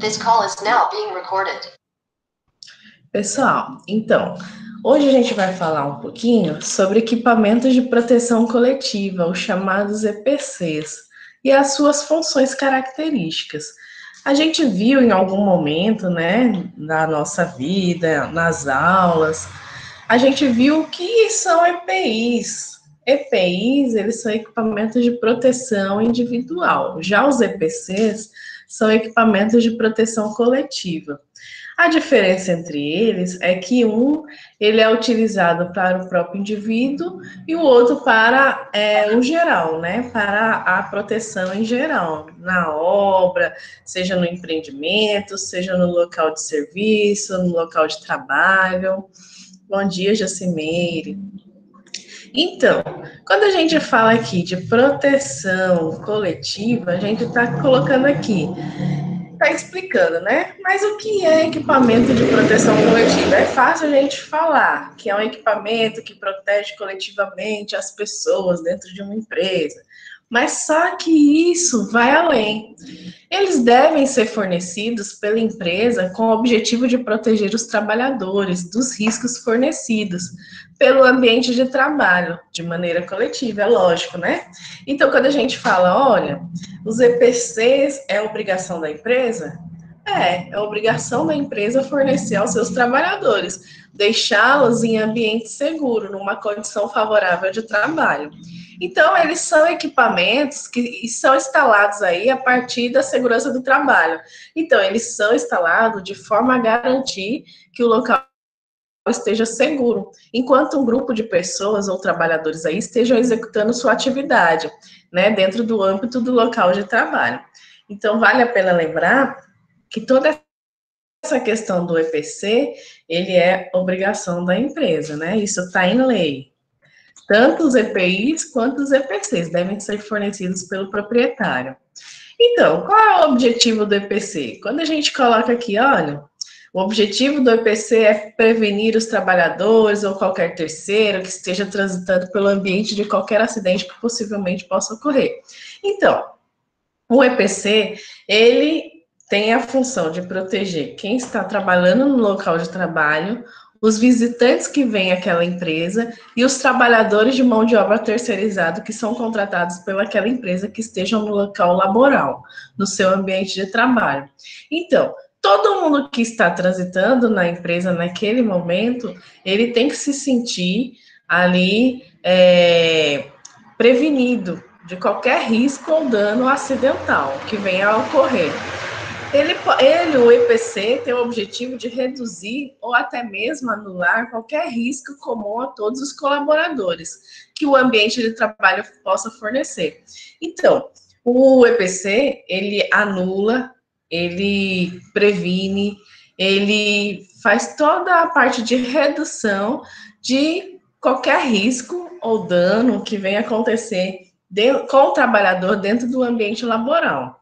This call is now being recorded. Pessoal, então, hoje a gente vai falar um pouquinho sobre equipamentos de proteção coletiva, os chamados EPCs, e as suas funções características. A gente viu em algum momento, né, na nossa vida, nas aulas, a gente viu o que são EPIs. EPIs, eles são equipamentos de proteção individual. Já os EPCs são equipamentos de proteção coletiva. A diferença entre eles é que ele é utilizado para o próprio indivíduo e o outro para o geral, né? Para a proteção em geral, na obra, seja no empreendimento, seja no local de serviço, no local de trabalho. Bom dia, Jacimeire. Então, quando a gente fala aqui de proteção coletiva, a gente está colocando aqui, está explicando, né? Mas o que é equipamento de proteção coletiva? É fácil a gente falar que é um equipamento que protege coletivamente as pessoas dentro de uma empresa. Mas só que isso vai além. Eles devem ser fornecidos pela empresa com o objetivo de proteger os trabalhadores dos riscos fornecidos pelo ambiente de trabalho, de maneira coletiva, é lógico, né? Então, quando a gente fala, olha, os EPCs é obrigação da empresa? É obrigação da empresa fornecer aos seus trabalhadores, deixá-los em ambiente seguro, numa condição favorável de trabalho. Então, eles são equipamentos que são instalados aí a partir da segurança do trabalho. Então, eles são instalados de forma a garantir que o local esteja seguro, enquanto um grupo de pessoas ou trabalhadores aí estejam executando sua atividade, né, dentro do âmbito do local de trabalho. Então, vale a pena lembrar que toda essa questão do EPC, ele é obrigação da empresa, né, isso está em lei. Tanto os EPIs quanto os EPCs devem ser fornecidos pelo proprietário. Então, qual é o objetivo do EPC? Quando a gente coloca aqui, olha, o objetivo do EPC é prevenir os trabalhadores ou qualquer terceiro que esteja transitando pelo ambiente de qualquer acidente que possivelmente possa ocorrer. Então, o EPC, ele tem a função de proteger quem está trabalhando no local de trabalho, os visitantes que vêm àquela empresa e os trabalhadores de mão de obra terceirizado que são contratados pelaquela empresa que estejam no local laboral, no seu ambiente de trabalho. Então, todo mundo que está transitando na empresa naquele momento, ele tem que se sentir ali prevenido de qualquer risco ou dano acidental que venha a ocorrer. O EPC, tem o objetivo de reduzir ou até mesmo anular qualquer risco comum a todos os colaboradores que o ambiente de trabalho possa fornecer. Então, o EPC, ele anula, ele previne, ele faz toda a parte de redução de qualquer risco ou dano que venha acontecer com o trabalhador dentro do ambiente laboral.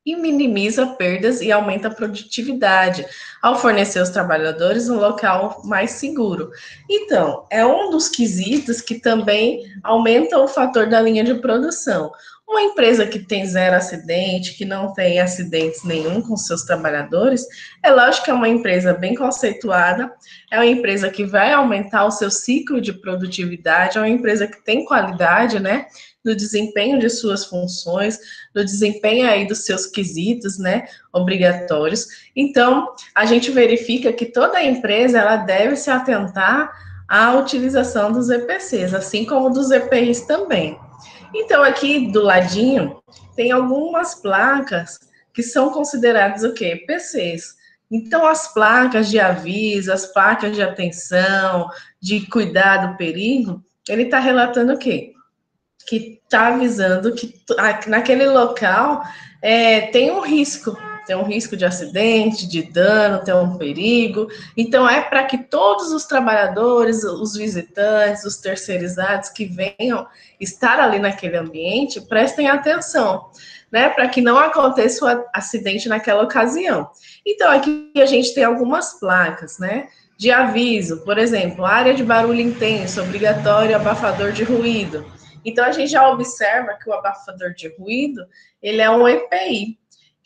E minimiza perdas e aumenta a produtividade ao fornecer aos trabalhadores um local mais seguro. Então, é um dos quesitos que também aumenta o fator da linha de produção. Uma empresa que tem zero acidente, que não tem acidentes nenhum com seus trabalhadores, é lógico que é uma empresa bem conceituada, é uma empresa que vai aumentar o seu ciclo de produtividade, é uma empresa que tem qualidade, né, no desempenho de suas funções, no desempenho aí dos seus quesitos, né, obrigatórios. Então, a gente verifica que toda empresa, ela deve se atentar à utilização dos EPCs, assim como dos EPIs também. Então, aqui do ladinho, tem algumas placas que são consideradas o quê? EPCs. Então, as placas de aviso, as placas de atenção, de cuidado, perigo, ele está relatando o quê? Que está avisando que naquele local tem um risco de acidente, de dano, tem um perigo. Então, é para que todos os trabalhadores, os visitantes, os terceirizados que venham estar ali naquele ambiente, prestem atenção, né, para que não aconteça o acidente naquela ocasião. Então, aqui a gente tem algumas placas, né, de aviso, por exemplo, área de barulho intenso, obrigatório abafador de ruído. Então, a gente já observa que o abafador de ruído, ele é um EPI.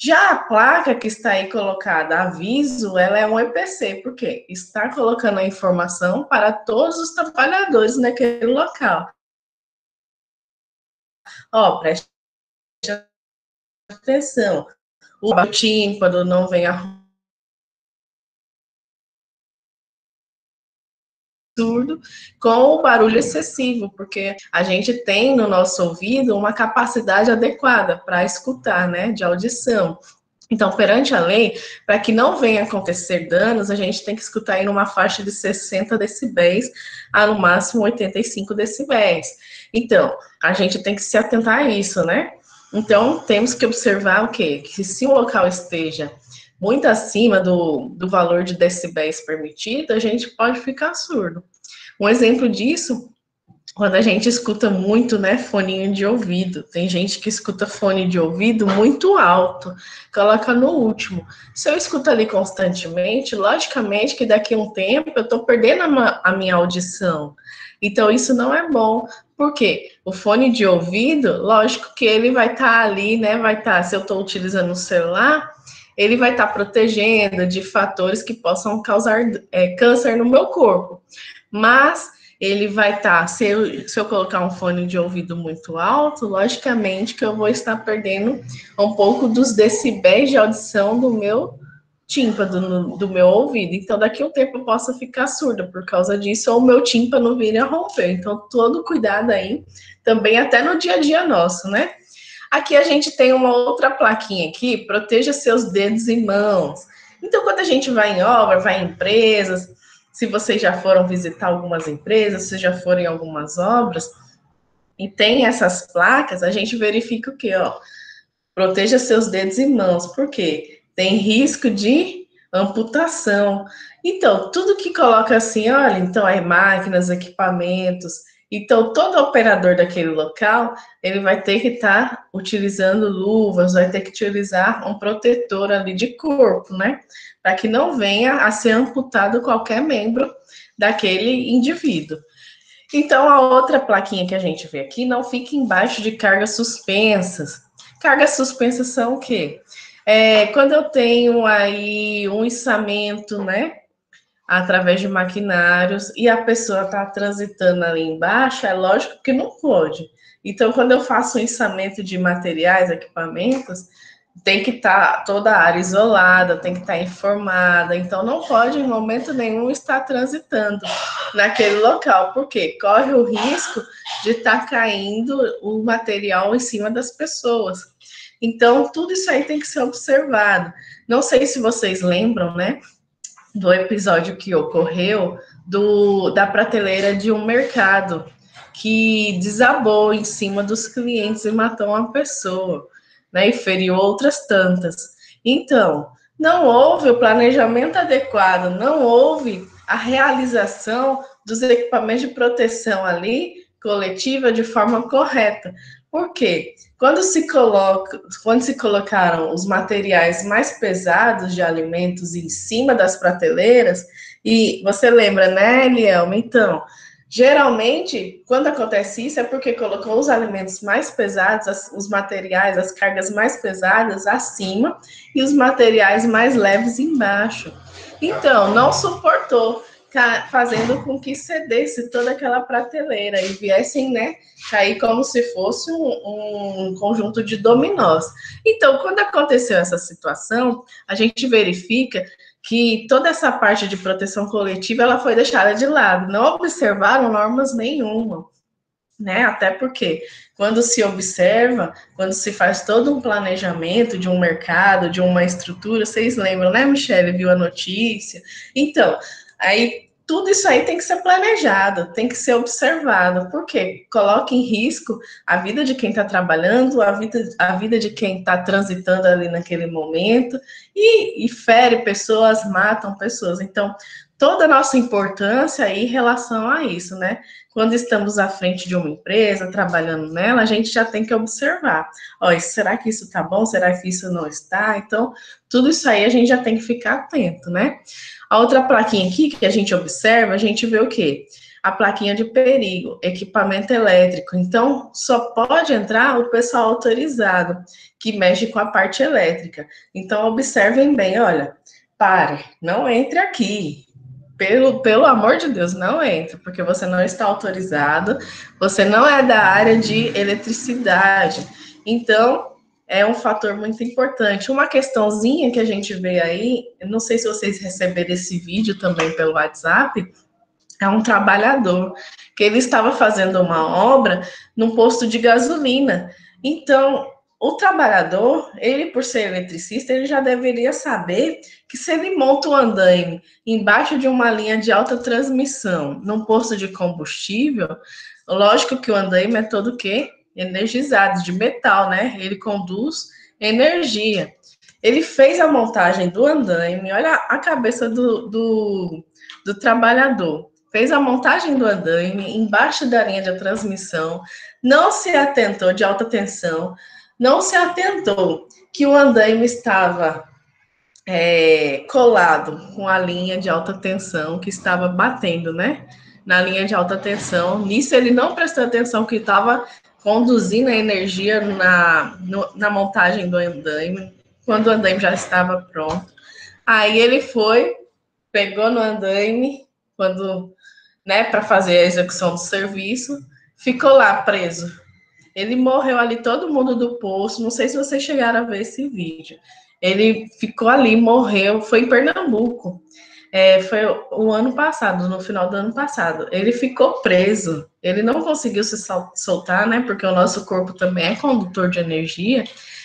Já a placa que está aí colocada, aviso, ela é um EPC, porque está colocando a informação para todos os trabalhadores naquele local. Ó, preste atenção, o tímpano não vem surdo com o barulho excessivo, porque a gente tem no nosso ouvido uma capacidade adequada para escutar, né, de audição. Então, perante a lei, para que não venha acontecer danos, a gente tem que escutar aí numa faixa de 60 decibéis a no máximo 85 decibéis. Então, a gente tem que se atentar a isso, né? Então, temos que observar o quê? Que se o local esteja muito acima do valor de decibéis permitido, a gente pode ficar surdo. Um exemplo disso, quando a gente escuta muito, né, foninho de ouvido. Tem gente que escuta fone de ouvido muito alto, coloca no último. Se eu escuto ali constantemente, logicamente que daqui a um tempo eu estou perdendo a minha audição. Então, isso não é bom. Por quê? O fone de ouvido, lógico que ele vai estar ali, né, vai estar, se eu estou utilizando o celular, ele vai estar protegendo de fatores que possam causar câncer no meu corpo. Mas ele vai estar, se eu colocar um fone de ouvido muito alto, logicamente que eu vou estar perdendo um pouco dos decibéis de audição do meu tímpano, do meu ouvido. Então, daqui a um tempo eu posso ficar surda por causa disso, ou o meu tímpano vir a romper. Então, todo cuidado aí, também até no dia a dia nosso, né? Aqui a gente tem uma outra plaquinha aqui, proteja seus dedos e mãos. Então, quando a gente vai em obra, vai em empresas, se vocês já foram visitar algumas empresas, se já foram em algumas obras, e tem essas placas, a gente verifica o quê? Ó, proteja seus dedos e mãos. Por quê? Tem risco de amputação. Então, tudo que coloca assim, olha, então é máquinas, equipamentos. Então, todo operador daquele local, ele vai ter que estar utilizando luvas, vai ter que utilizar um protetor ali de corpo, né? Para que não venha a ser amputado qualquer membro daquele indivíduo. Então, a outra plaquinha que a gente vê aqui, não fique embaixo de cargas suspensas. Cargas suspensas são o quê? Quando eu tenho aí um içamento, né, através de maquinários, e a pessoa está transitando ali embaixo, é lógico que não pode. Então, quando eu faço um içamento de materiais, equipamentos, tem que estar toda a área isolada, tem que estar informada, então não pode em momento nenhum estar transitando naquele local, porque corre o risco de estar caindo o material em cima das pessoas. Então, tudo isso aí tem que ser observado. Não sei se vocês lembram, né, do episódio que ocorreu da prateleira de um mercado que desabou em cima dos clientes e matou uma pessoa, né, e feriu outras tantas. Então, não houve o planejamento adequado, não houve a realização dos equipamentos de proteção ali coletiva de forma correta. Por quê? Quando se colocaram os materiais mais pesados de alimentos em cima das prateleiras, e você lembra, né, Elielma? Então, geralmente, quando acontece isso, é porque colocou os alimentos mais pesados, os materiais, as cargas mais pesadas acima e os materiais mais leves embaixo. Então, não suportou, fazendo com que cedesse toda aquela prateleira e viessem, né, cair como se fosse um conjunto de dominós. Então, quando aconteceu essa situação, a gente verifica que toda essa parte de proteção coletiva ela foi deixada de lado, não observaram normas nenhuma, né? Até porque quando se observa, quando se faz todo um planejamento de um mercado, de uma estrutura, vocês lembram, né, Michele, viu a notícia? Então, aí tudo isso aí tem que ser planejado, tem que ser observado, porque coloca em risco a vida de quem está trabalhando, a vida de quem está transitando ali naquele momento, e fere pessoas, matam pessoas. Então, toda a nossa importância aí em relação a isso, né? quando estamos à frente de uma empresa, trabalhando nela, a gente já tem que observar. Ó, será que isso está bom? Será que isso não está? Então, tudo isso aí a gente já tem que ficar atento, né? A outra plaquinha aqui que a gente observa, a gente vê o quê? A plaquinha de perigo, equipamento elétrico. Então, só pode entrar o pessoal autorizado, que mexe com a parte elétrica. Então, observem bem, olha, pare, não entre aqui. Pelo amor de Deus, não entre, porque você não está autorizado, você não é da área de eletricidade. Então, é um fator muito importante. Uma questãozinha que a gente vê aí, não sei se vocês receberam esse vídeo também pelo WhatsApp, é um trabalhador que ele estava fazendo uma obra num posto de gasolina. Então, o trabalhador, ele por ser eletricista, ele já deveria saber que se ele monta um andaime embaixo de uma linha de alta transmissão, num posto de combustível, lógico que o andaime é todo o quê? Energizado, de metal, né? Ele conduz energia. Ele fez a montagem do andaime, olha a cabeça do trabalhador. Fez a montagem do andaime embaixo da linha de transmissão, não se atentou de alta tensão, não se atentou que o andaime estava colado com a linha de alta tensão que estava batendo, né? Na linha de alta tensão. Nisso ele não prestou atenção que estava conduzindo a energia na montagem do andaime, quando o andaime já estava pronto. Aí ele foi, pegou no andaime, quando, né, para fazer a execução do serviço, ficou lá preso. Ele morreu ali, todo mundo do posto. Não sei se vocês chegaram a ver esse vídeo. Ele ficou ali, morreu. Foi em Pernambuco. Foi o ano passado, no final do ano passado. Ele ficou preso. Ele não conseguiu se soltar, né? Porque o nosso corpo também é condutor de energia.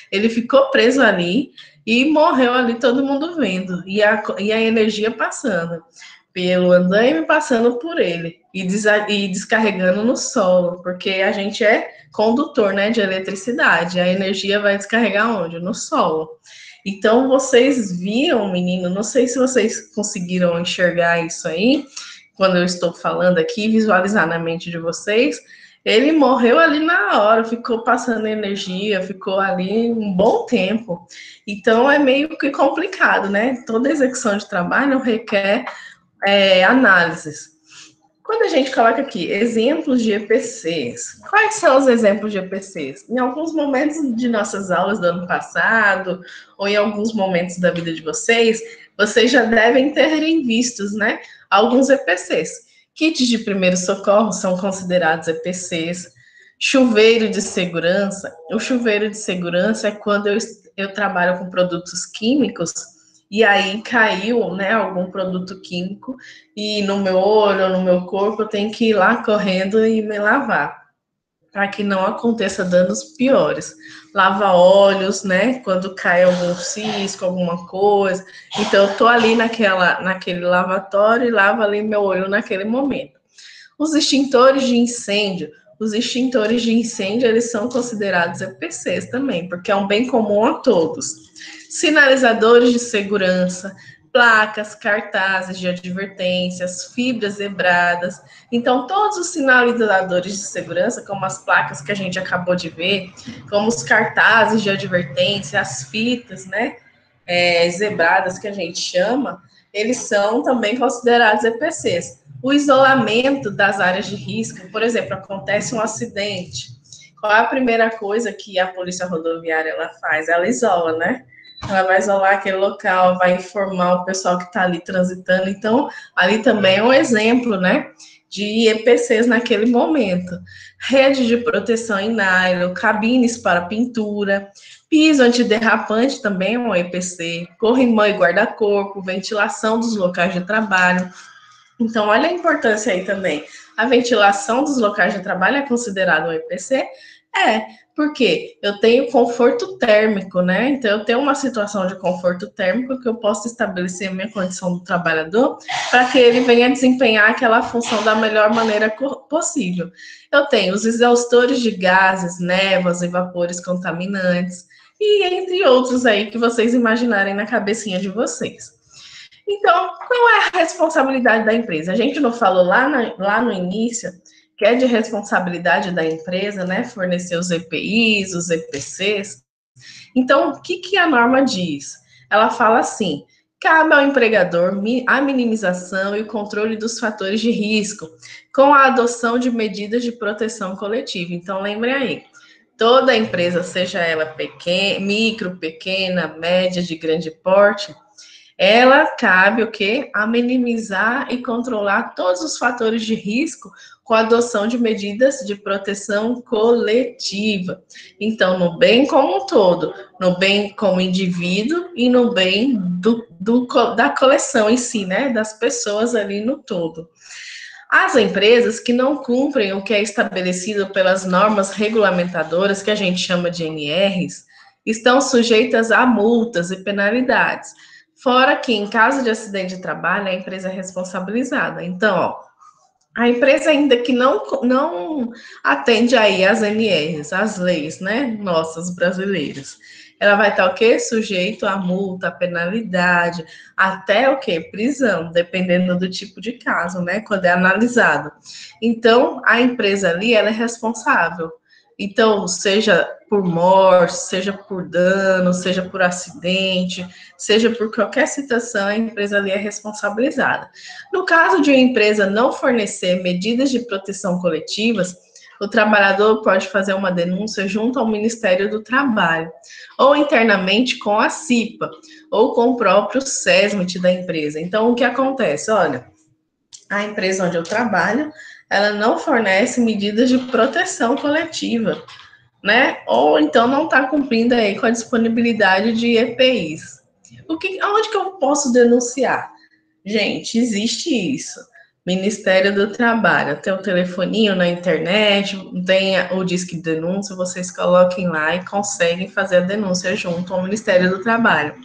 Ele ficou preso ali e morreu ali, todo mundo vendo. E a energia passando pelo andaime, passando por ele e descarregando no solo, porque a gente é condutor, né, de eletricidade. A energia vai descarregar onde? No solo. Então, vocês viram, menino, não sei se vocês conseguiram enxergar isso aí, quando eu estou falando aqui, visualizar na mente de vocês. Ele morreu ali na hora, ficou passando energia, ficou ali um bom tempo. Então, é meio que complicado, né? Toda execução de trabalho requer análises. Quando a gente coloca aqui exemplos de EPCs, quais são os exemplos de EPCs? Em alguns momentos de nossas aulas do ano passado, ou em alguns momentos da vida de vocês já devem terem vistos, né? Alguns EPCs. Kits de primeiro socorro são considerados EPCs. Chuveiro de segurança. O chuveiro de segurança é quando eu trabalho com produtos químicos e aí caiu, né, algum produto químico e no meu olho, no meu corpo, eu tenho que ir lá correndo e me lavar, para que não aconteça danos piores. Lava olhos, né, quando cai algum cisco, alguma coisa. Então, eu tô ali naquele lavatório e lavo ali meu olho naquele momento. Os extintores de incêndio. Os extintores de incêndio, eles são considerados EPCs também, porque é um bem comum a todos. Sinalizadores de segurança, placas, cartazes de advertências, fibras zebradas. Então, todos os sinalizadores de segurança, como as placas que a gente acabou de ver, como os cartazes de advertência, as fitas, né, zebradas que a gente chama, eles são também considerados EPCs. O isolamento das áreas de risco, por exemplo, acontece um acidente. Qual é a primeira coisa que a polícia rodoviária ela faz? Ela isola, né? Ela vai isolar aquele local, vai informar o pessoal que está ali transitando. Então, ali também é um exemplo, né, de EPCs naquele momento. Rede de proteção em nylon, cabines para pintura, piso antiderrapante também é um EPC, corrimão e guarda-corpo, ventilação dos locais de trabalho. Então, olha a importância aí também. A ventilação dos locais de trabalho é considerado um EPC? Porque eu tenho conforto térmico, né? Então, eu tenho uma situação de conforto térmico que eu posso estabelecer a minha condição do trabalhador para que ele venha desempenhar aquela função da melhor maneira possível. Eu tenho os exaustores de gases, névoas e vapores contaminantes, e entre outros aí que vocês imaginarem na cabecinha de vocês. Então, qual é a responsabilidade da empresa? A gente não falou lá no início que é de responsabilidade da empresa, né, fornecer os EPIs, os EPCs. Então, o que, que a norma diz? Ela fala assim: cabe ao empregador a minimização e o controle dos fatores de risco, com a adoção de medidas de proteção coletiva. Então, lembrem aí, toda empresa, seja ela pequena, micro, pequena, média, de grande porte, ela cabe o quê? A minimizar e controlar todos os fatores de risco com a adoção de medidas de proteção coletiva. Então, no bem como um todo, no bem como indivíduo e no bem da coleção em si, né? Das pessoas ali no todo. As empresas que não cumprem o que é estabelecido pelas normas regulamentadoras, que a gente chama de NRs, estão sujeitas a multas e penalidades. Fora que, em caso de acidente de trabalho, a empresa é responsabilizada. Então, ó, a empresa ainda que não atende aí às NRs, às leis, né, nossas brasileiras, ela vai estar o quê? Sujeito a multa, a penalidade, até o quê? Prisão, dependendo do tipo de caso, né, quando é analisado. Então, a empresa ali, ela é responsável. Então, seja por morte, seja por dano, seja por acidente, seja por qualquer situação, a empresa ali é responsabilizada. No caso de uma empresa não fornecer medidas de proteção coletivas, o trabalhador pode fazer uma denúncia junto ao Ministério do Trabalho, ou internamente com a CIPA, ou com o próprio SESMIT da empresa. Então, o que acontece? Olha, a empresa onde eu trabalho, ela não fornece medidas de proteção coletiva, né? Ou então não está cumprindo aí com a disponibilidade de EPIs. Aonde que eu posso denunciar? Gente, existe isso. Ministério do Trabalho, tem o telefoninho na internet, tem o Disque Denúncia, vocês coloquem lá e conseguem fazer a denúncia junto ao Ministério do Trabalho.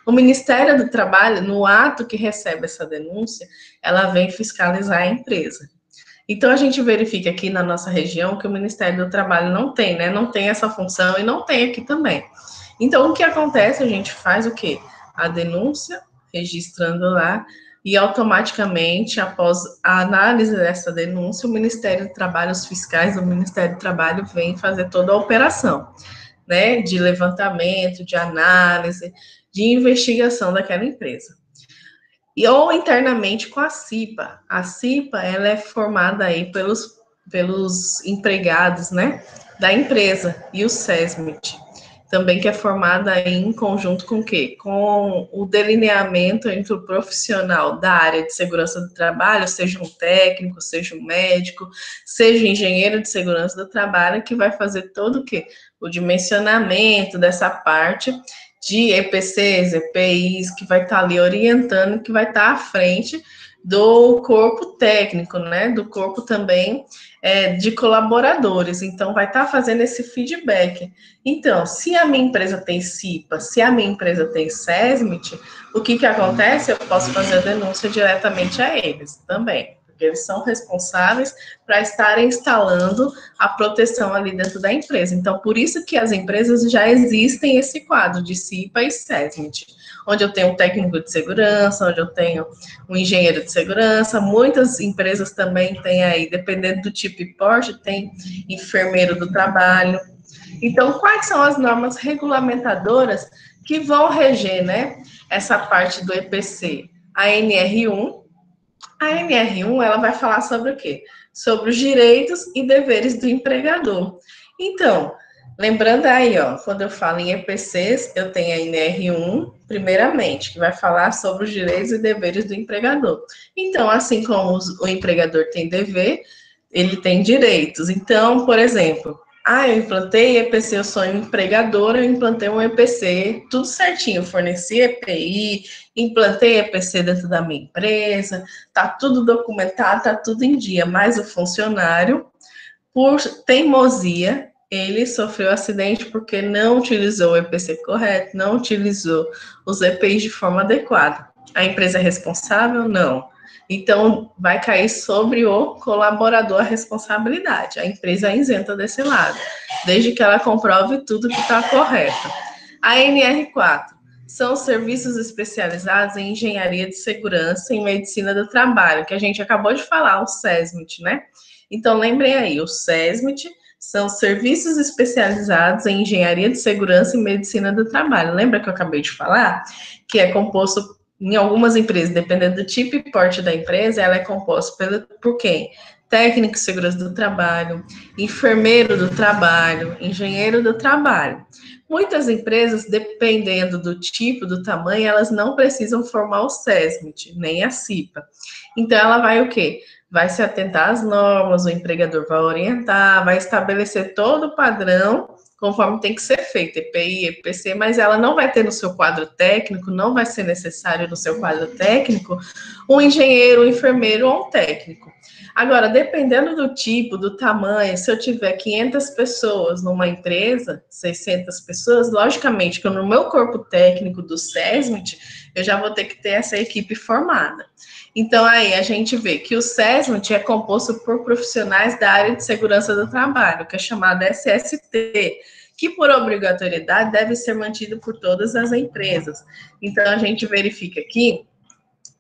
O Ministério do Trabalho, no ato que recebe essa denúncia, ela vem fiscalizar a empresa. Então, a gente verifica aqui na nossa região que o Ministério do Trabalho não tem, né? Não tem essa função e não tem aqui também. Então, o que acontece? A gente faz o quê? A denúncia, registrando lá, e automaticamente, após a análise dessa denúncia, o Ministério do Trabalho, os fiscais do Ministério do Trabalho vêm fazer toda a operação, né? De levantamento, de análise, de investigação daquela empresa. Ou internamente com a CIPA. A CIPA, ela é formada aí pelos empregados, né, da empresa, e o SESMIT, também que é formada aí em conjunto com o quê? Com o delineamento entre o profissional da área de segurança do trabalho, seja um técnico, seja um médico, seja um engenheiro de segurança do trabalho, que vai fazer todo o quê? O dimensionamento dessa parte de EPCs, EPIs, que vai estar ali orientando, que vai estar à frente do corpo técnico, né? Do corpo também de colaboradores. Então, vai estar fazendo esse feedback. Então, se a minha empresa tem CIPA, se a minha empresa tem SESMIT, o que que acontece? Eu posso fazer a denúncia diretamente a eles também, porque eles são responsáveis para estarem instalando a proteção ali dentro da empresa. Então, por isso que as empresas já existem esse quadro de CIPA e SESMIT, onde eu tenho um técnico de segurança, onde eu tenho um engenheiro de segurança. Muitas empresas também têm aí, dependendo do tipo e porte, tem enfermeiro do trabalho. Então, quais são as normas regulamentadoras que vão reger, né, essa parte do EPC? A NR1. A NR1, ela vai falar sobre o quê? Sobre os direitos e deveres do empregador. Então, lembrando aí, ó, quando eu falo em EPCs, eu tenho a NR1, primeiramente, que vai falar sobre os direitos e deveres do empregador. Então, assim como o empregador tem dever, ele tem direitos. Então, por exemplo, eu implantei EPC, eu sou empregadora, eu implantei um EPC, tudo certinho, forneci EPI, implantei EPC dentro da minha empresa, tá tudo documentado, tá tudo em dia, mas o funcionário, por teimosia, ele sofreu acidente porque não utilizou o EPC correto, não utilizou os EPIs de forma adequada. A empresa é responsável? Não. Então, vai cair sobre o colaborador a responsabilidade. A empresa é isenta desse lado, desde que ela comprove tudo que está correto. A NR4 são serviços especializados em engenharia de segurança e medicina do trabalho, que a gente acabou de falar, o SESMIT, né? Então, lembrem aí, o SESMIT são serviços especializados em engenharia de segurança e medicina do trabalho. Lembra que eu acabei de falar? Que é composto, em algumas empresas, dependendo do tipo e porte da empresa, ela é composta por quem? Técnico de segurança do trabalho, enfermeiro do trabalho, engenheiro do trabalho. Muitas empresas, dependendo do tipo, do tamanho, elas não precisam formar o SESMIT, nem a CIPA. Então, ela vai o quê? Vai se atentar às normas, o empregador vai orientar, vai estabelecer todo o padrão conforme tem que ser feito, EPI, EPC, mas ela não vai ter no seu quadro técnico, não vai ser necessário no seu quadro técnico um engenheiro, um enfermeiro ou um técnico. Agora, dependendo do tipo, do tamanho, se eu tiver 500 pessoas numa empresa, 600 pessoas, logicamente que no meu corpo técnico do SESMIT, eu já vou ter que ter essa equipe formada. Então, aí a gente vê que o SESMIT é composto por profissionais da área de segurança do trabalho, que é chamado SST, que por obrigatoriedade deve ser mantido por todas as empresas. Então, a gente verifica aqui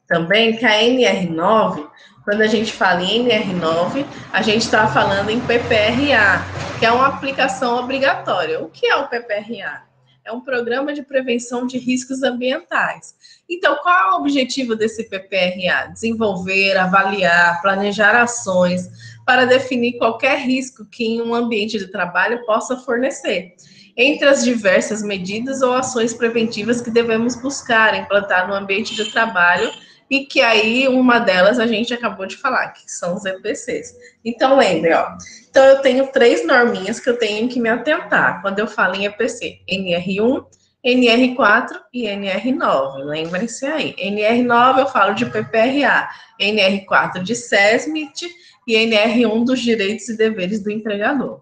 também que a NR9, quando a gente fala em NR9, a gente está falando em PPRA, que é uma aplicação obrigatória. O que é o PPRA? É um programa de prevenção de riscos ambientais. Então, qual é o objetivo desse PPRA? Desenvolver, avaliar, planejar ações para definir qualquer risco que em um ambiente de trabalho possa fornecer, entre as diversas medidas ou ações preventivas que devemos buscar implantar no ambiente de trabalho, e que aí uma delas a gente acabou de falar, que são os EPCs. Então, lembre, ó. Então, eu tenho 3 norminhas que eu tenho que me atentar quando eu falo em EPC: NR1, NR4 e NR9. Lembrem-se aí. NR9 eu falo de PPRA, NR4 de SESMIT e NR1 dos direitos e deveres do empregador.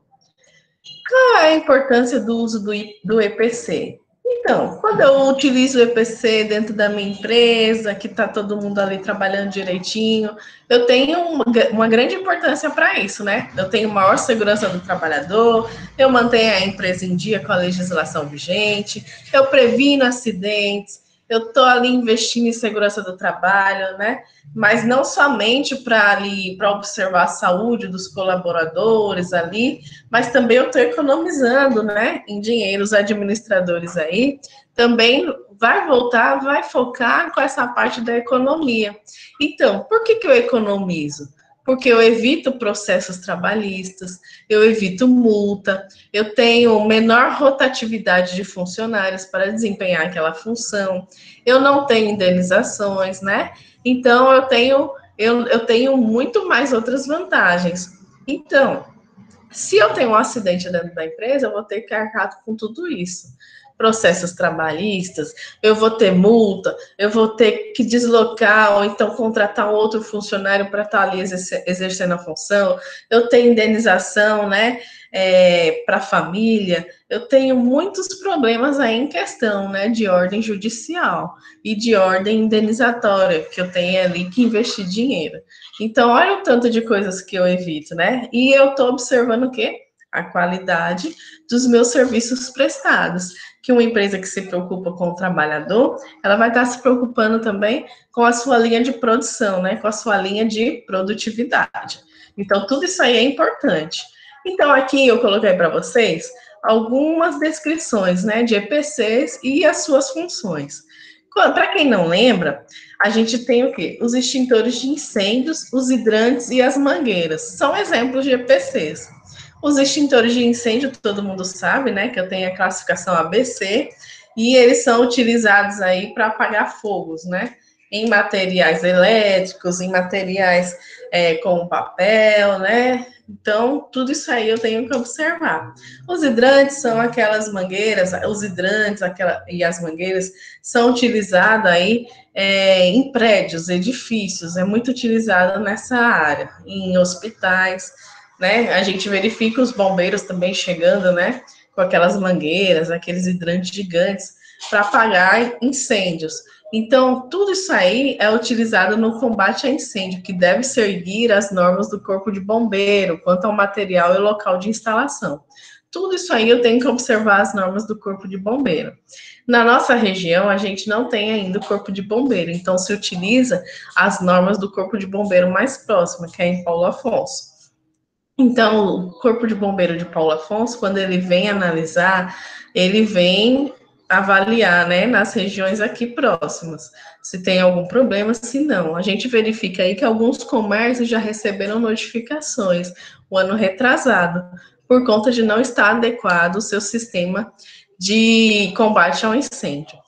Qual é a importância do uso do EPC? Então, quando eu utilizo o EPC dentro da minha empresa, que está todo mundo ali trabalhando direitinho, eu tenho uma grande importância para isso, né? Eu tenho maior segurança do trabalhador, eu mantenho a empresa em dia com a legislação vigente, eu previno acidentes, eu estou ali investindo em segurança do trabalho, né? Mas não somente para observar a saúde dos colaboradores ali, mas também eu estou economizando, né, em dinheiro. Os administradores aí também vai focar com essa parte da economia. Então, por que eu economizo? Porque eu evito processos trabalhistas, eu evito multa, eu tenho menor rotatividade de funcionários para desempenhar aquela função, eu não tenho indenizações, né? Então, eu tenho muito mais outras vantagens. Então, se eu tenho um acidente dentro da empresa, eu vou ter que arcar com tudo isso. Processos trabalhistas, eu vou ter multa, eu vou ter que deslocar ou então contratar um outro funcionário para estar ali exercendo a função, eu tenho indenização, né, para a família, eu tenho muitos problemas aí em questão, né, de ordem judicial e de ordem indenizatória, que eu tenho ali que investir dinheiro. Então, olha o tanto de coisas que eu evito, né? E eu estou observando o quê? A qualidade dos meus serviços prestados. Que uma empresa que se preocupa com o trabalhador, ela vai estar se preocupando também com a sua linha de produção, né? Com a sua linha de produtividade. Então, tudo isso aí é importante. Então, aqui eu coloquei para vocês algumas descrições, né, de EPCs e as suas funções. Para quem não lembra, a gente tem o quê? Os extintores de incêndios, os hidrantes e as mangueiras. São exemplos de EPCs. Os extintores de incêndio, todo mundo sabe, né? Que eu tenho a classificação ABC, e eles são utilizados aí para apagar fogos, né? Em materiais elétricos, em materiais como papel, né? Então, tudo isso aí eu tenho que observar. Os hidrantes são aquelas mangueiras, os hidrantes e as mangueiras são utilizados aí em prédios, edifícios, é muito utilizado nessa área, em hospitais, né? A gente verifica os bombeiros também chegando, né? Com aquelas mangueiras, aqueles hidrantes gigantes para apagar incêndios. Então, tudo isso aí é utilizado no combate a incêndio, que deve seguir as normas do Corpo de Bombeiro, quanto ao material e local de instalação. Tudo isso aí eu tenho que observar as normas do Corpo de Bombeiro. Na nossa região, a gente não tem ainda o Corpo de Bombeiro, então se utiliza as normas do Corpo de Bombeiro mais próximo, que é em Paulo Afonso. Então, o Corpo de Bombeiro de Paulo Afonso, quando ele vem analisar, ele vem avaliar, né, nas regiões aqui próximas, se tem algum problema, se não. A gente verifica aí que alguns comércios já receberam notificações, o ano retrasado, por conta de não estar adequado o seu sistema de combate ao incêndio.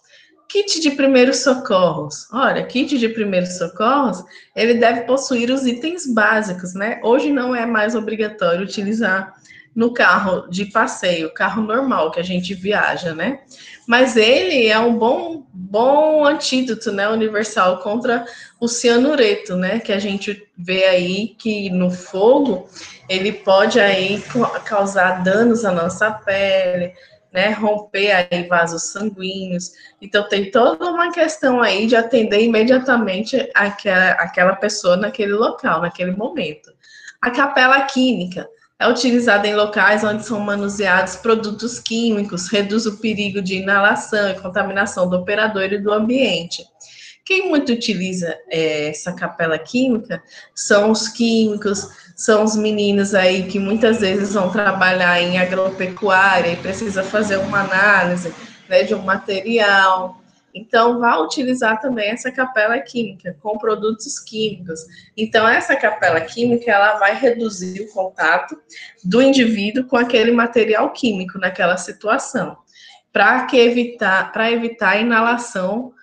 Kit de primeiros socorros. Olha, kit de primeiros socorros, ele deve possuir os itens básicos, né? Hoje não é mais obrigatório utilizar no carro de passeio, carro normal que a gente viaja, né? Mas ele é um bom antídoto, né, universal contra o cianureto, né, que a gente vê aí que no fogo ele pode aí causar danos à nossa pele, né, romper aí vasos sanguíneos. Então, tem toda uma questão aí de atender imediatamente aquela pessoa naquele local, naquele momento. A capela química é utilizada em locais onde são manuseados produtos químicos, reduz o perigo de inalação e contaminação do operador e do ambiente. Quem muito utiliza essa capela química são os químicos, são os meninos aí que muitas vezes vão trabalhar em agropecuária e precisa fazer uma análise, né, de um material. Então, vai utilizar também essa capela química com produtos químicos. Então, essa capela química ela vai reduzir o contato do indivíduo com aquele material químico naquela situação, para evitar a inalação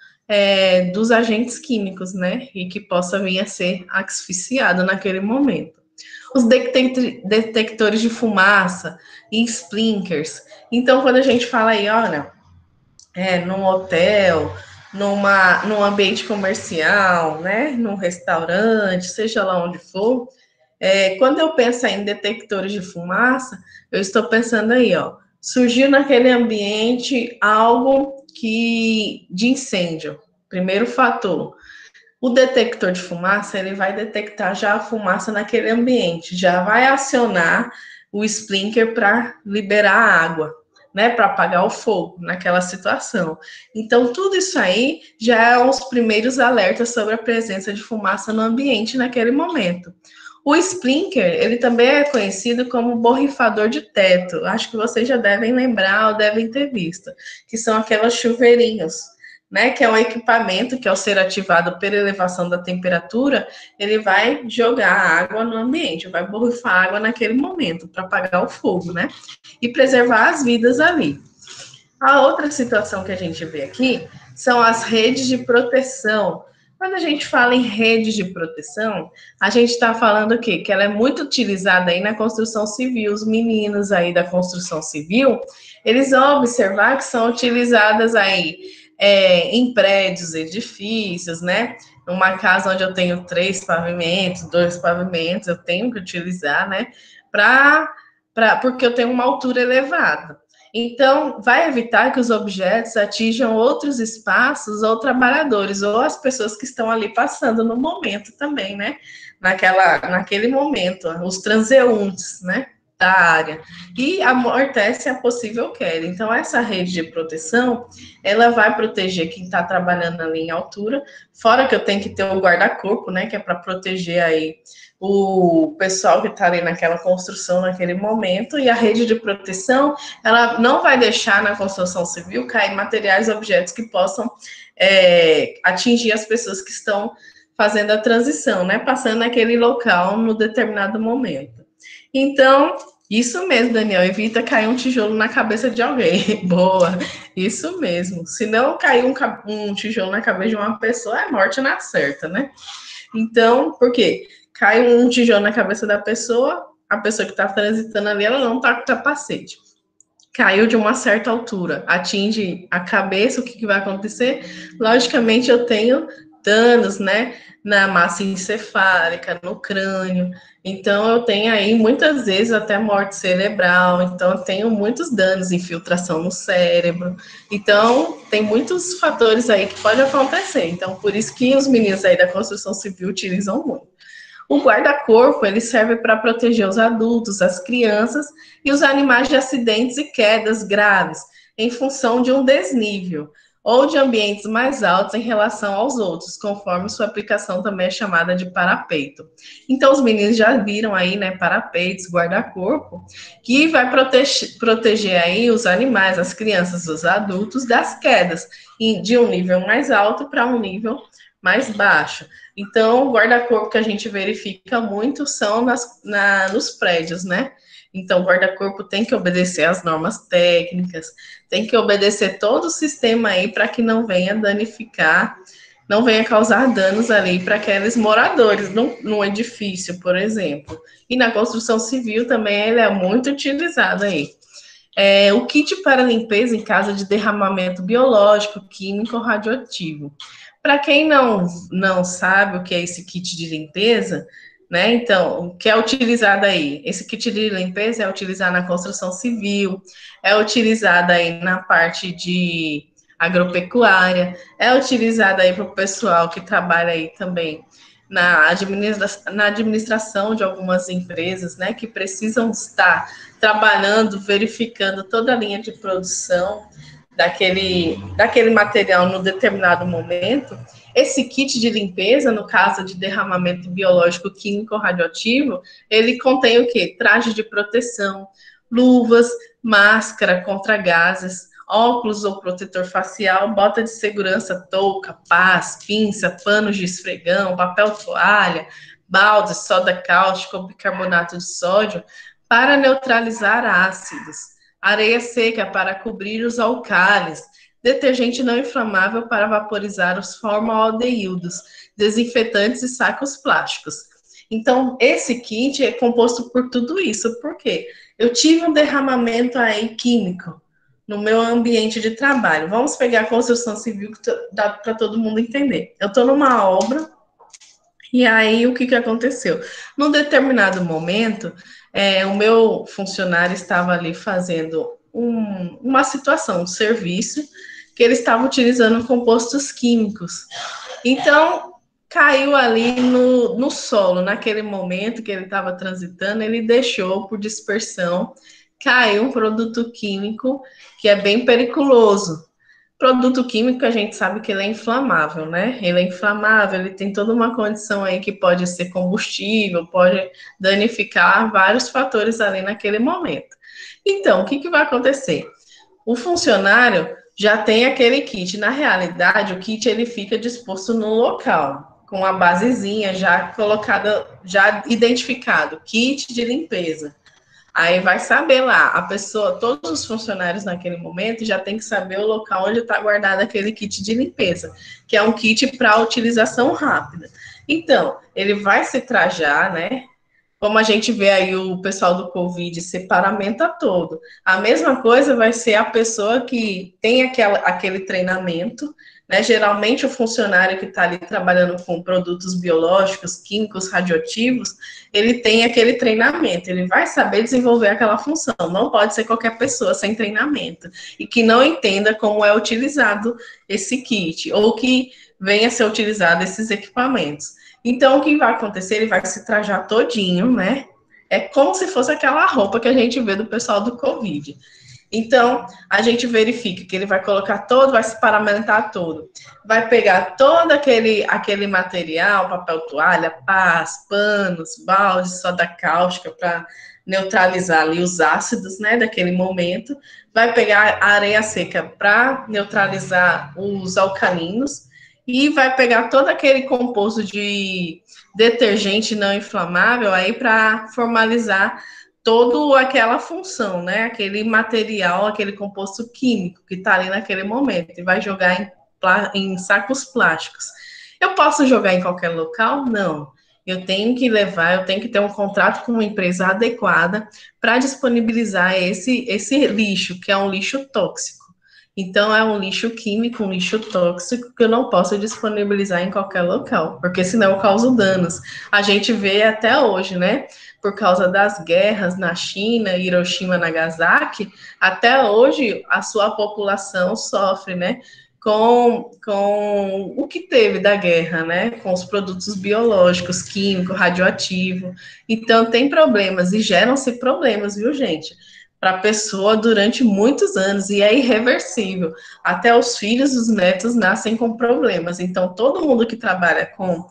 dos agentes químicos, né? E que possa vir a ser asfixiado naquele momento. Os detectores de fumaça e sprinklers. Então, quando a gente fala aí, olha, num hotel, num ambiente comercial, né? Num restaurante, seja lá onde for, quando eu penso em detectores de fumaça, eu estou pensando aí, ó, surgiu naquele ambiente algo de incêndio. Primeiro fator. O detector de fumaça, ele vai detectar já a fumaça naquele ambiente, já vai acionar o sprinkler para liberar a água, né, para apagar o fogo naquela situação. Então, tudo isso aí já é os primeiros alertas sobre a presença de fumaça no ambiente naquele momento. O sprinkler, ele também é conhecido como borrifador de teto. Acho que vocês já devem lembrar ou devem ter visto, que são aqueles chuveirinhos, né? Que é um equipamento que, ao ser ativado pela elevação da temperatura, ele vai jogar água no ambiente, vai borrifar água naquele momento para apagar o fogo, né? E preservar as vidas ali. A outra situação que a gente vê aqui são as redes de proteção. Quando a gente fala em rede de proteção, a gente está falando o quê? Que ela é muito utilizada aí na construção civil. Os meninos aí da construção civil, eles vão observar que são utilizadas aí em prédios, edifícios, né? Numa casa onde eu tenho 3 pavimentos, 2 pavimentos, eu tenho que utilizar, né? Porque eu tenho uma altura elevada. Então, vai evitar que os objetos atinjam outros espaços ou trabalhadores, ou as pessoas que estão ali passando no momento também, né? Naquele momento, os transeuntes, né? Da área. E amortece a possível queda. Então, essa rede de proteção, ela vai proteger quem está trabalhando ali em altura, fora que eu tenho que ter o guarda-corpo, né? Que é para proteger aí o pessoal que está ali naquela construção naquele momento, e a rede de proteção, ela não vai deixar na construção civil cair materiais e objetos que possam atingir as pessoas que estão fazendo a transição, né? Passando naquele local no determinado momento. Então, isso mesmo, Daniel, evita cair um tijolo na cabeça de alguém. Boa, isso mesmo. Se não cair um tijolo na cabeça de uma pessoa, é morte na certa, né? Então, por quê? Cai um tijolo na cabeça da pessoa, a pessoa que está transitando ali, ela não está com capacete. Caiu de uma certa altura, atinge a cabeça, o que vai acontecer? Logicamente, eu tenho danos, né, na massa encefálica, no crânio. Então, eu tenho aí, muitas vezes, até morte cerebral. Então, eu tenho muitos danos, infiltração no cérebro. Então, tem muitos fatores aí que pode acontecer. Então, por isso que os meninos aí da construção civil utilizam muito. O guarda-corpo, ele serve para proteger os adultos, as crianças e os animais de acidentes e quedas graves, em função de um desnível. ou de ambientes mais altos em relação aos outros, conforme sua aplicação também é chamada de parapeito. Então, os meninos já viram aí, né, parapeitos, guarda-corpo, que vai proteger aí os animais, as crianças, os adultos das quedas, de um nível mais alto para um nível mais baixo. Então, o guarda-corpo que a gente verifica muito são nos prédios, né? Então, o guarda-corpo tem que obedecer às normas técnicas, tem que obedecer todo o sistema aí para que não venha danificar, não venha causar danos ali para aqueles moradores no edifício, por exemplo. E na construção civil também ele é muito utilizado aí. O kit para limpeza em caso de derramamento biológico, químico ou radioativo. Para quem não sabe o que é esse kit de limpeza, né? Então, o que é utilizado aí? Esse kit de limpeza é utilizado na construção civil, é utilizado aí na parte de agropecuária, é utilizado aí para o pessoal que trabalha aí também na administração de algumas empresas, né, que precisam estar trabalhando, verificando toda a linha de produção daquele material no determinado momento. Esse kit de limpeza, no caso de derramamento biológico, químico ou radioativo, ele contém o quê? Traje de proteção, luvas, máscara contra gases, óculos ou protetor facial, bota de segurança, touca, pás, pinça, panos de esfregão, papel toalha, balde, soda cáustica ou bicarbonato de sódio para neutralizar ácidos, areia seca para cobrir os alcális, detergente não inflamável para vaporizar os formaldeídos, desinfetantes e sacos plásticos. Então, esse kit é composto por tudo isso. Por quê? Eu tive um derramamento aí químico no meu ambiente de trabalho. Vamos pegar a construção civil que dá para todo mundo entender. Eu estou numa obra e aí o que aconteceu? Num determinado momento, o meu funcionário estava ali fazendo uma situação, um serviço, que ele estava utilizando compostos químicos. Então, caiu ali no solo, naquele momento que ele estava transitando, ele deixou por dispersão, caiu um produto químico que é bem periculoso. Produto químico, a gente sabe que ele é inflamável, né? Ele é inflamável, ele tem toda uma condição aí que pode ser combustível, pode danificar vários fatores ali naquele momento. Então, o que vai acontecer? O funcionário já tem aquele kit. Na realidade, o kit ele fica disposto no local, com a basezinha já colocada, já identificado, kit de limpeza. Aí vai saber lá, a pessoa, todos os funcionários naquele momento já tem que saber o local onde está guardado aquele kit de limpeza, que é um kit para utilização rápida. Então, ele vai se trajar, né? Como a gente vê aí o pessoal do Covid separamenta todo. A mesma coisa vai ser a pessoa que tem aquele treinamento, né? Geralmente o funcionário que está ali trabalhando com produtos biológicos, químicos, radioativos, ele tem aquele treinamento, ele vai saber desenvolver aquela função. Não pode ser qualquer pessoa sem treinamento e que não entenda como é utilizado esse kit ou que venha a ser utilizado esses equipamentos. Então, o que vai acontecer? Ele vai se trajar todinho, né? É como se fosse aquela roupa que a gente vê do pessoal do Covid. Então, a gente verifica que ele vai colocar todo, vai se paramentar todo. Vai pegar todo aquele material, papel toalha, pás, panos, baldes, soda cáustica para neutralizar ali os ácidos, né, daquele momento. Vai pegar a areia seca para neutralizar os alcalinos e vai pegar todo aquele composto de detergente não inflamável aí para formalizar toda aquela função, né? Aquele material, aquele composto químico que está ali naquele momento e vai jogar em sacos plásticos. Eu posso jogar em qualquer local? Não. Eu tenho que levar, eu tenho que ter um contrato com uma empresa adequada para disponibilizar esse lixo, que é um lixo tóxico. Então, é um lixo químico, um lixo tóxico que eu não posso disponibilizar em qualquer local, porque senão eu causo danos. A gente vê até hoje, né? Por causa das guerras na China, Hiroshima, Nagasaki, até hoje a sua população sofre, né? Com o que teve da guerra, né? Com os produtos biológicos, químicos, radioativos. Então, tem problemas e geram-se problemas, viu, gente? para a pessoa durante muitos anos e é irreversível. Até os filhos, os netos nascem com problemas. Então, todo mundo que trabalha com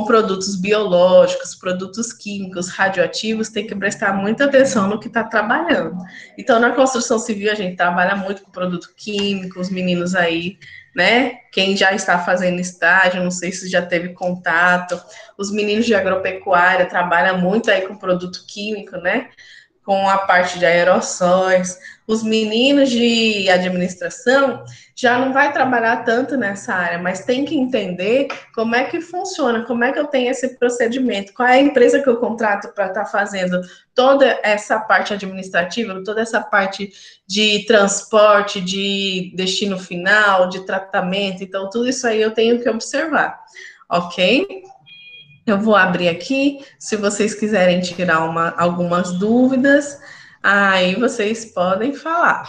produtos biológicos, produtos químicos, radioativos, tem que prestar muita atenção no que está trabalhando. Então, na construção civil, a gente trabalha muito com produto químico, os meninos aí, né? Quem já está fazendo estágio, não sei se já teve contato, os meninos de agropecuária trabalham muito aí com produto químico, né? Com a parte de aerossóis. Os meninos de administração já não vai trabalhar tanto nessa área, mas tem que entender como é que funciona, como é que eu tenho esse procedimento, qual é a empresa que eu contrato para estar fazendo toda essa parte administrativa, toda essa parte de transporte, de destino final, de tratamento. Então, tudo isso aí eu tenho que observar, ok? Eu vou abrir aqui, se vocês quiserem tirar algumas dúvidas, aí vocês podem falar.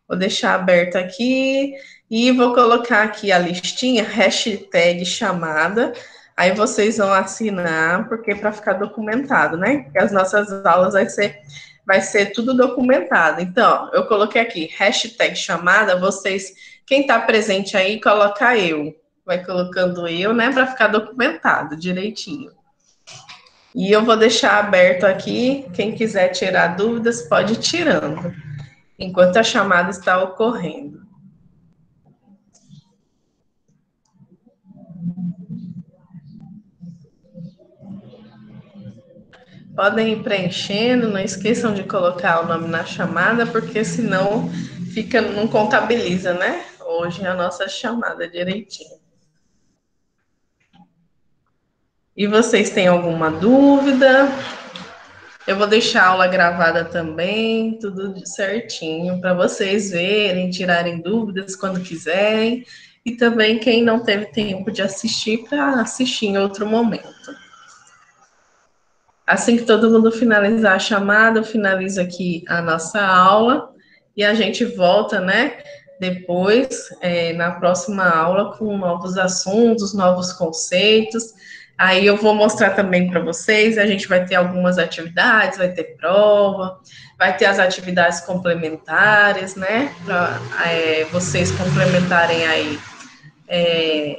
Vou deixar aberto aqui e vou colocar aqui a listinha, hashtag chamada, aí vocês vão assinar, porque para ficar documentado, né? Porque as nossas aulas vai ser tudo documentado. Então, eu coloquei aqui, hashtag chamada, vocês, quem está presente aí, coloca eu. Vai colocando eu, né, para ficar documentado direitinho. E eu vou deixar aberto aqui, quem quiser tirar dúvidas, pode ir tirando, enquanto a chamada está ocorrendo. Podem ir preenchendo, não esqueçam de colocar o nome na chamada, porque senão não contabiliza, né? Hoje a nossa chamada direitinho. E vocês têm alguma dúvida? Eu vou deixar a aula gravada também, tudo certinho, para vocês verem, tirarem dúvidas quando quiserem. E também quem não teve tempo de assistir, para assistir em outro momento. Assim que todo mundo finalizar a chamada, eu finalizo aqui a nossa aula e a gente volta, né? Depois, na próxima aula, com novos assuntos, novos conceitos. Aí eu vou mostrar também para vocês, a gente vai ter algumas atividades, vai ter prova, vai ter as atividades complementares, né? Para vocês complementarem aí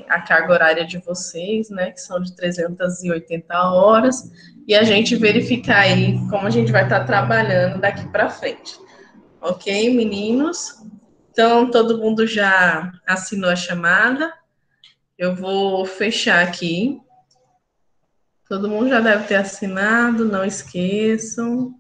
a carga horária de vocês, né, que são de 380 horas, e a gente verificar aí como a gente vai estar trabalhando daqui para frente. Ok, meninos? Então, todo mundo já assinou a chamada. Eu vou fechar aqui. Todo mundo já deve ter assinado, não esqueçam.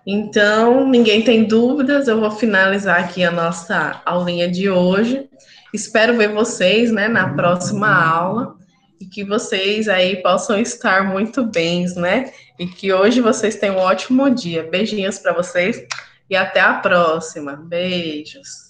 Então, ninguém tem dúvidas, eu vou finalizar aqui a nossa aulinha de hoje. Espero ver vocês, né, na próxima aula e que vocês aí possam estar muito bem, né? E que hoje vocês tenham um ótimo dia. Beijinhos para vocês e até a próxima. Beijos.